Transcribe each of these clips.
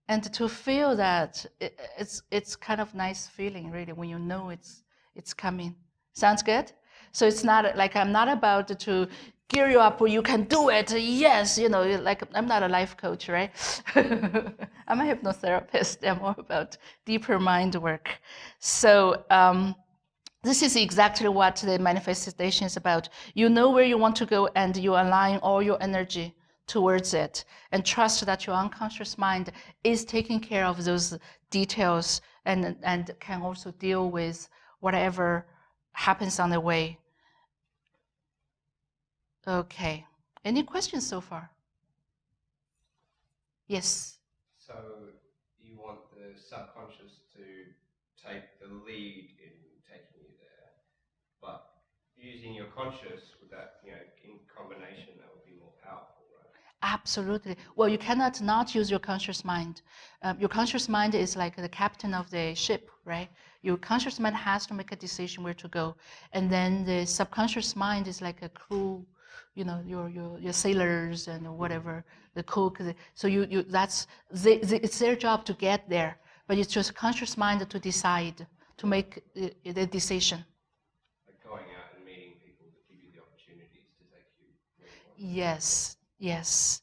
And to feel that, it's kind of nice feeling, really, when you know it's coming. Sounds good? So it's not like I'm not about to gear you up, you can do it, yes, like I'm not a life coach, right? I'm a hypnotherapist. I'm more about deeper mind work. So this is exactly what the manifestation is about. You know where you want to go and you align all your energy towards it and trust that your unconscious mind is taking care of those details and can also deal with whatever happens on the way. Okay. Any questions so far? Yes. So you want the subconscious to take the lead in taking you there, but using your conscious with that, in combination, that would be more powerful, right? Absolutely. Well, you cannot not use your conscious mind. Your conscious mind is like the captain of the ship, right? Your conscious mind has to make a decision where to go, and then the subconscious mind is like a crew, your sailors and whatever, the cook. So it's their job to get there, but it's just conscious mind to decide, to make the decision. Like going out and meeting people that give you the opportunities to take you where you want to go. Yes.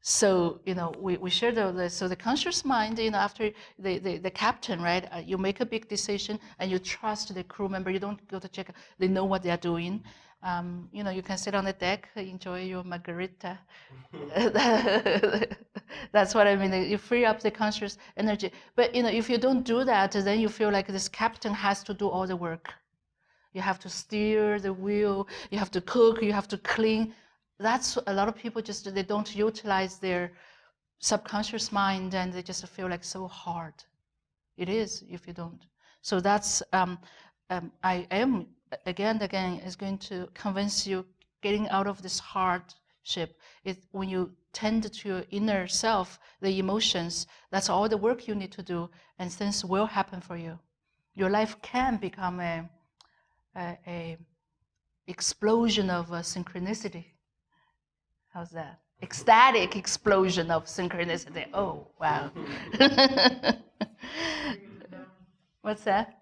So we share so the conscious mind, after the captain, right? You make a big decision and you trust the crew member. You don't go to check; they know what they are doing. You can sit on the deck, enjoy your margarita. That's what I mean. You free up the conscious energy. But if you don't do that, then you feel like this captain has to do all the work. You have to steer the wheel. You have to cook. You have to clean. That's a lot of people they don't utilize their subconscious mind, and they just feel like so hard. It is if you don't. So that's I am again and again is going to convince you getting out of this hardship. When you tend to your inner self, the emotions. That's all the work you need to do, and things will happen for you. Your life can become a explosion of synchronicity. How's that? Ecstatic explosion of synchronicity. Oh, wow. What's that?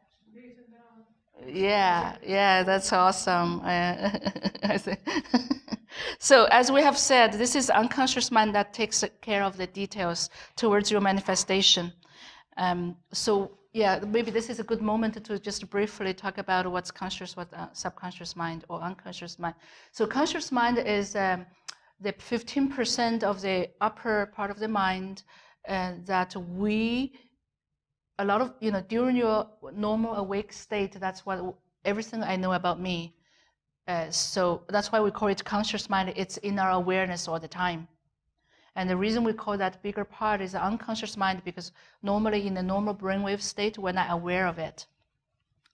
Yeah, that's awesome. So as we have said, this is unconscious mind that takes care of the details towards your manifestation. So yeah, maybe this is a good moment to just briefly talk about what's conscious, what subconscious mind or unconscious mind. So conscious mind is the 15% of the upper part of the mind that a lot of, during your normal awake state, that's what everything I know about me. So that's why we call it conscious mind. It's in our awareness all the time. And the reason we call that bigger part is the unconscious mind, because normally in the normal brainwave state, we're not aware of it.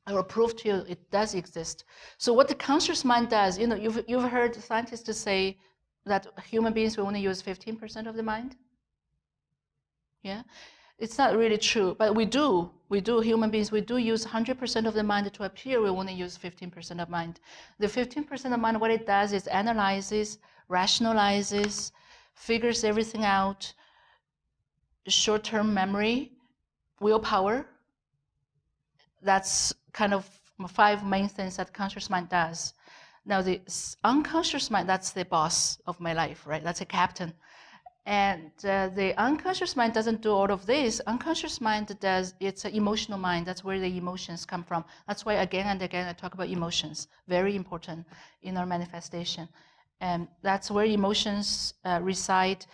I will prove to you it does exist. So what the conscious mind does, you've heard scientists say that human beings will only use 15% of the mind. Yeah, it's not really true, but we do. Human beings, we do use 100% of the mind to appear. We only use 15% of mind. The 15% of mind, what it does is analyzes, rationalizes, figures everything out, short-term memory, willpower. That's kind of 5 main things that conscious mind does. Now the unconscious mind, that's the boss of my life, right? That's a captain. And the unconscious mind doesn't do all of this. Unconscious mind it's an emotional mind. That's where the emotions come from. That's why again and again I talk about emotions. Very important in our manifestation. And that's where emotions reside.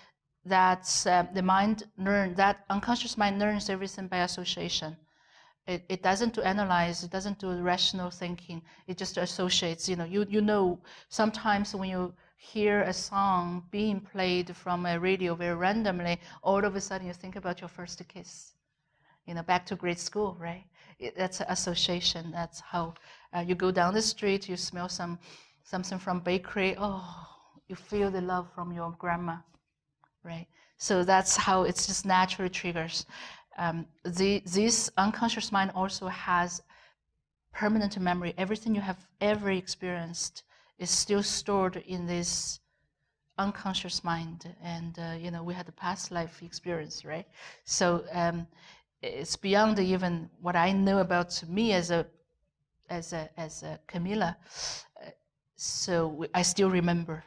That's the mind that unconscious mind learns everything by association. It doesn't do analyze, it doesn't do rational thinking. It just associates. Sometimes when you hear a song being played from a radio very randomly, all of a sudden you think about your first kiss. Back to grade school, right? That's association. That's how you go down the street, you smell something from bakery. Oh, you feel the love from your grandma, right? So that's how it's just naturally triggers. This unconscious mind also has permanent memory. Everything you have ever experienced is still stored in this unconscious mind, and we had a past life experience, right? So it's beyond even what I know about me as a Kemila. So I still remember,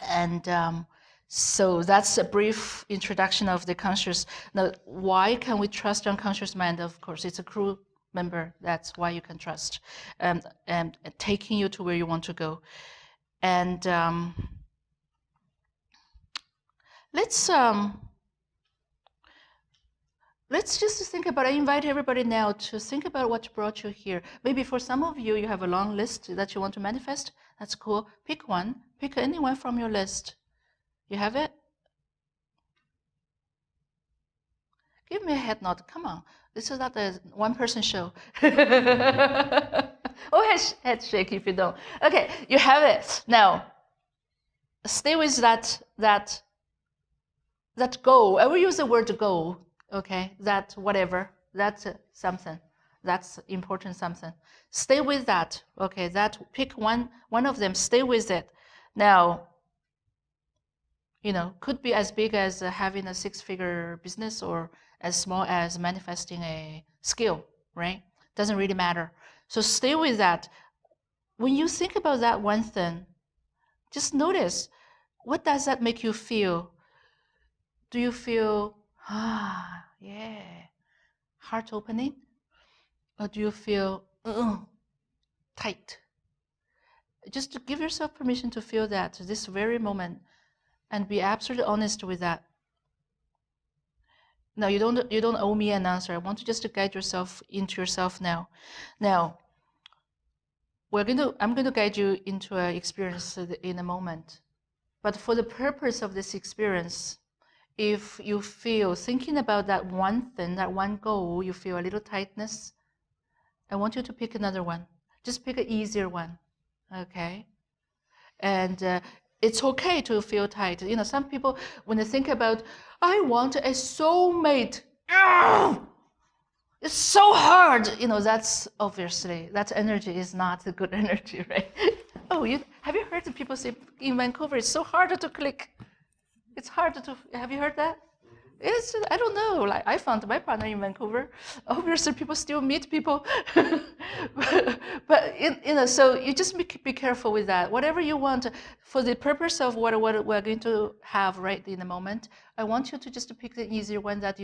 and so that's a brief introduction of the conscious. Now, why can we trust unconscious mind? Of course, it's a crew member. That's why you can trust, and taking you to where you want to go. And let's just think about, I invite everybody now to think about what brought you here. Maybe for some of you, you have a long list that you want to manifest. That's cool. Pick one. Pick anyone from your list. You have it? Give me a head nod. Come on. This is not a one-person show. Oh, head shake if you don't. Okay, you have it. Now, stay with that goal. I will use the word goal. Okay, that whatever. That's something. That's important something. Stay with that. Okay, that pick one of them. Stay with it. Now, could be as big as having a six-figure business, or as small as manifesting a skill, right? Doesn't really matter. So stay with that. When you think about that one thing, just notice, what does that make you feel? Do you feel, yeah, heart opening? Or do you feel, tight? Just to give yourself permission to feel that this very moment, and be absolutely honest with that. No, you don't owe me an answer. I want you just to guide yourself into yourself now. Now, I'm going to guide you into an experience in a moment. But for the purpose of this experience, if you feel, thinking about that one thing, that one goal, you feel a little tightness, I want you to pick another one. Just pick an easier one, okay? And it's okay to feel tight. Some people, when they think about, I want a soulmate, it's so hard. That's obviously, that energy is not a good energy, right? Oh, have you heard people say in Vancouver, it's so hard to click? It's hard to, have you heard that? I don't know, like I found my partner in Vancouver. Obviously people still meet people. but so you just be careful with that. Whatever you want, for the purpose of what we're going to have right in the moment, I want you to just pick the easier one that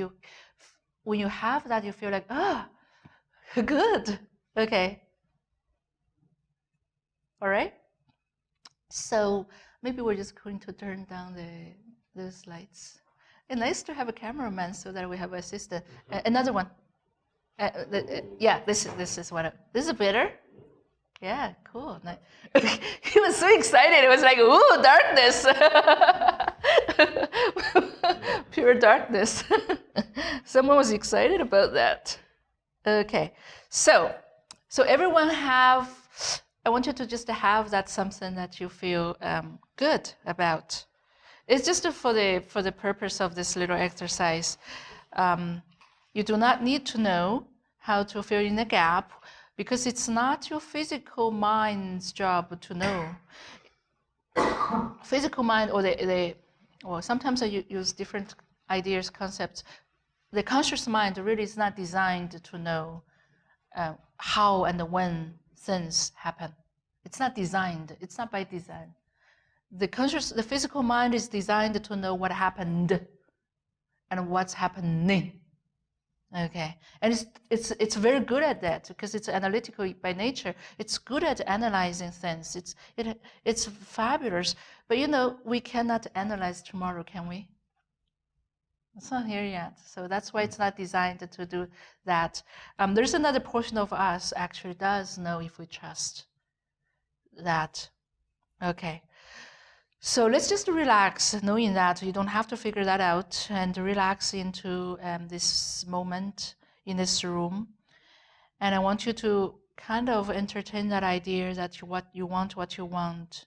when you have that, you feel like, good, okay. All right? So maybe we're just going to turn down those lights. And nice to have a cameraman so that we have an assistant. Another one. Yeah, this is what. This is better. Yeah, cool. Nice. He was so excited. It was like, ooh, darkness. Pure darkness. Someone was excited about that. Okay, so everyone have. I want you to just have that something that you feel good about. It's just for the purpose of this little exercise. You do not need to know how to fill in the gap, because it's not your physical mind's job to know. Physical mind, or sometimes I use different ideas, concepts. The conscious mind really is not designed to know how and when things happen. It's not designed. It's not by design. The physical mind is designed to know what happened and what's happening. Okay, and it's very good at that, because it's analytical by nature. It's good at analyzing things. It's fabulous. But we cannot analyze tomorrow, can we? It's not here yet. So that's why it's not designed to do that. There's another portion of us actually does know if we trust that. Okay. So let's just relax, knowing that you don't have to figure that out, and relax into this moment in this room. And I want you to kind of entertain that idea that what you want,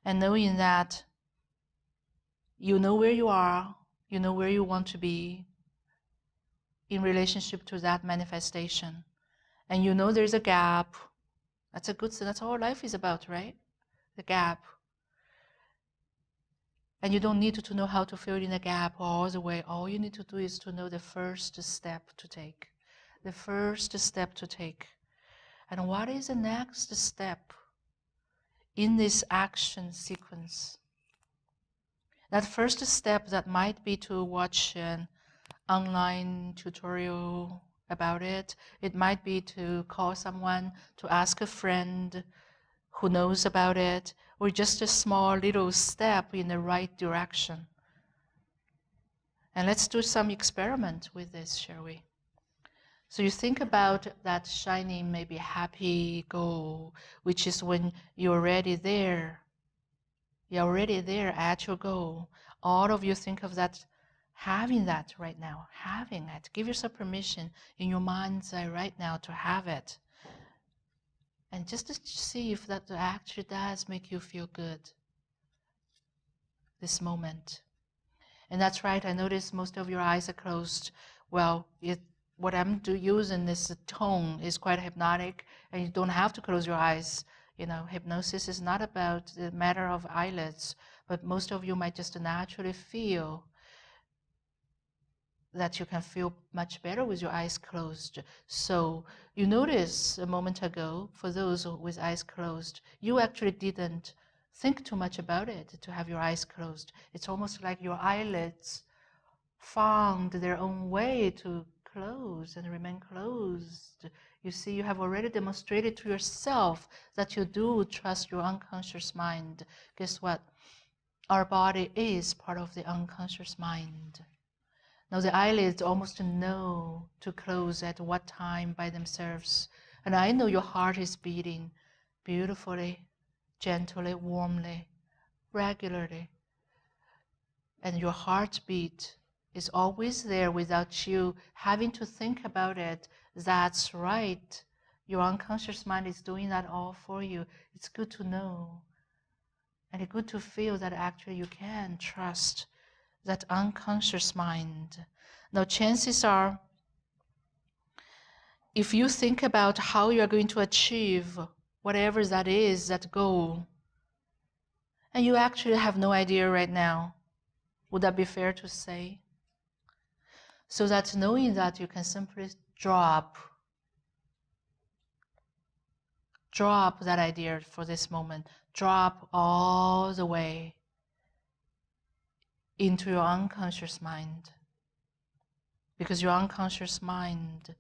and knowing that you know where you are, you know where you want to be in relationship to that manifestation. And you know there's a gap. That's a good thing. That's all life is about, right? The gap. And you don't need to know how to fill in the gap all the way. All you need to do is to know the first step to take. The first step to take. And what is the next step in this action sequence? That first step, that might be to watch an online tutorial about it. It might be to call someone, to ask a friend who knows about it, or just a small little step in the right direction. And let's do some experiment with this, shall we? So you think about that shining, maybe happy goal, which is when you're already there. You're already there at your goal. All of you think of that, having that right now, having it. Give yourself permission in your mind's eye right now to have it. And just to see if that actually does make you feel good, this moment. And that's right, I notice most of your eyes are closed. Well, what I'm using, this tone, is quite hypnotic, and you don't have to close your eyes. You know, hypnosis is not about the matter of eyelids, but most of you might just naturally feel that you can feel much better with your eyes closed. So you notice a moment ago, for those with eyes closed, you actually didn't think too much about it to have your eyes closed. It's almost like your eyelids found their own way to close and remain closed. You see, you have already demonstrated to yourself that you do trust your unconscious mind. Guess what? Our body is part of the unconscious mind. Now the eyelids almost know to close at what time by themselves. And I know your heart is beating beautifully, gently, warmly, regularly. And your heartbeat is always there without you having to think about it. That's right. Your unconscious mind is doing that all for you. It's good to know. And it's good to feel that actually you can trust that unconscious mind. Now, chances are, if you think about how you are going to achieve whatever that is, that goal, and you actually have no idea right now, would that be fair to say? So that knowing that, you can simply drop that idea for this moment. Drop all the way into your unconscious mind. Because your unconscious mind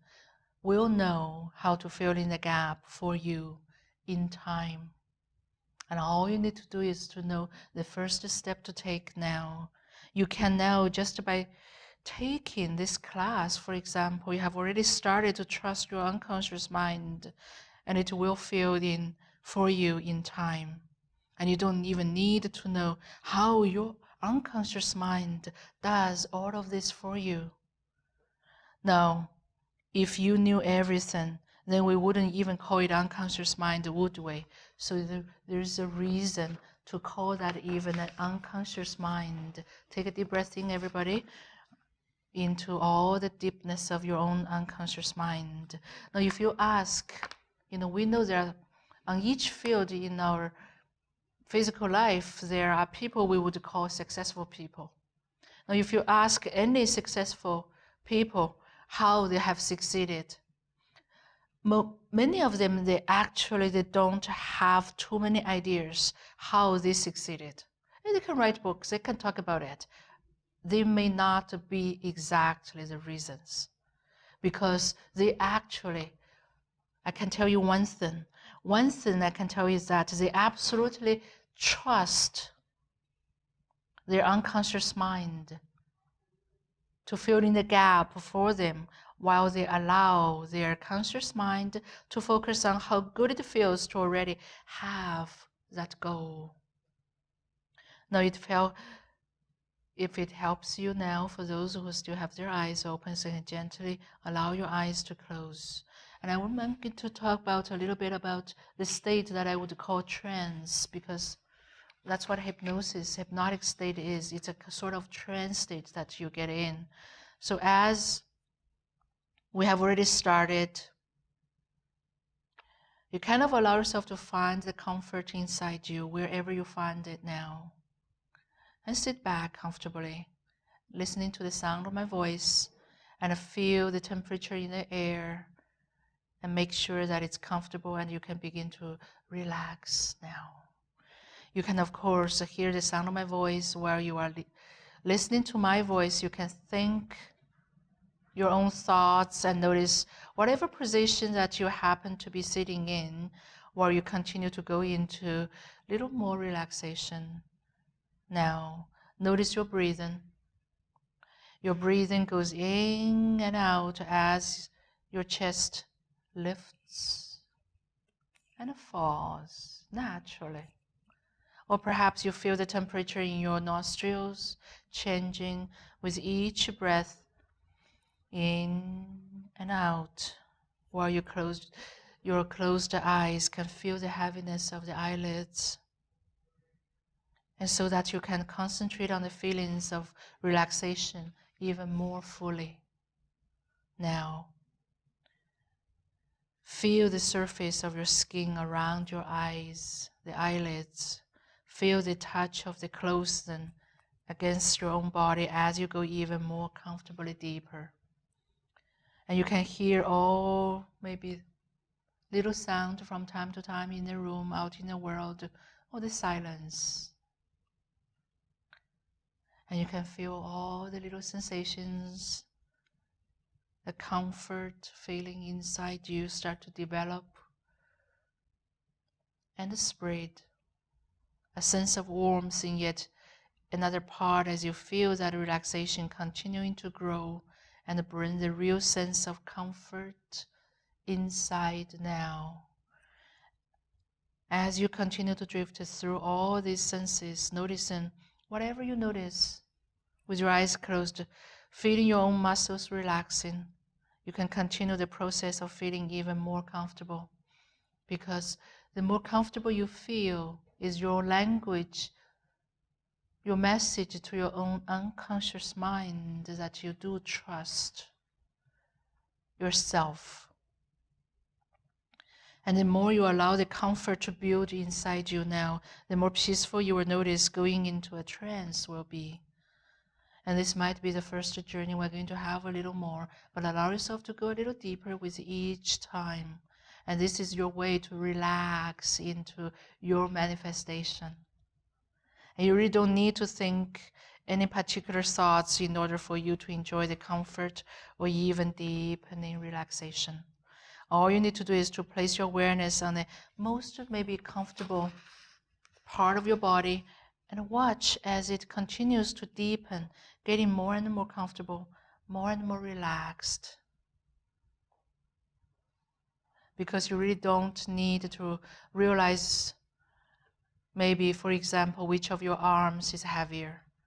will know how to fill in the gap for you in time. And all you need to do is to know the first step to take now. You can now, just by taking this class, for example, you have already started to trust your unconscious mind, and it will fill in for you in time. And you don't even need to know how your unconscious mind does all of this for you. Now, if you knew everything, then we wouldn't even call it unconscious mind, would we? So there's a reason to call that even an unconscious mind. Take a deep breath in, everybody, into all the deepness of your own unconscious mind. Now, if you ask, we know there are, on each field in our physical life, there are people we would call successful people. Now, if you ask any successful people how they have succeeded, many of them, they don't have too many ideas how they succeeded. And they can write books, they can talk about it. They may not be exactly the reasons, because they actually, I can tell you one thing. One thing I can tell you is that they absolutely trust their unconscious mind to fill in the gap for them, while they allow their conscious mind to focus on how good it feels to already have that goal. Now, if it helps you now, for those who still have their eyes open, so you can gently allow your eyes to close. And I want to talk about a little bit about the state that I would call trance, because that's what hypnotic state is. It's a sort of trance state that you get in. So as we have already started, you kind of allow yourself to find the comfort inside you, wherever you find it now. And sit back comfortably, listening to the sound of my voice, and feel the temperature in the air, and make sure that it's comfortable and you can begin to relax now. You can, of course, hear the sound of my voice while you are listening to my voice. You can think your own thoughts and notice whatever position that you happen to be sitting in, while you continue to go into a little more relaxation. Now, notice your breathing. Your breathing goes in and out as your chest lifts and falls naturally. Or perhaps you feel the temperature in your nostrils changing with each breath in and out, while your closed eyes can feel the heaviness of the eyelids. And so that you can concentrate on the feelings of relaxation even more fully. Now, feel the surface of your skin around your eyes, the eyelids. Feel the touch of the clothing against your own body as you go even more comfortably deeper. And you can hear all maybe little sound from time to time in the room, out in the world, or the silence. And you can feel all the little sensations, the comfort feeling inside you start to develop and spread. A sense of warmth in yet another part as you feel that relaxation continuing to grow and bring the real sense of comfort inside now. As you continue to drift through all these senses, noticing whatever you notice with your eyes closed, feeling your own muscles relaxing, you can continue the process of feeling even more comfortable, because the more comfortable you feel is your language, your message to your own unconscious mind that you do trust yourself. And the more you allow the comfort to build inside you now, the more peaceful you will notice going into a trance will be. And this might be the first journey we're going to have a little more, but allow yourself to go a little deeper with each time. And this is your way to relax into your manifestation. And you really don't need to think any particular thoughts in order for you to enjoy the comfort or even deepening relaxation. All you need to do is to place your awareness on the most maybe comfortable part of your body and watch as it continues to deepen, getting more and more comfortable, more and more relaxed. Because you really don't need to realize maybe, for example, which of your arms is heavier.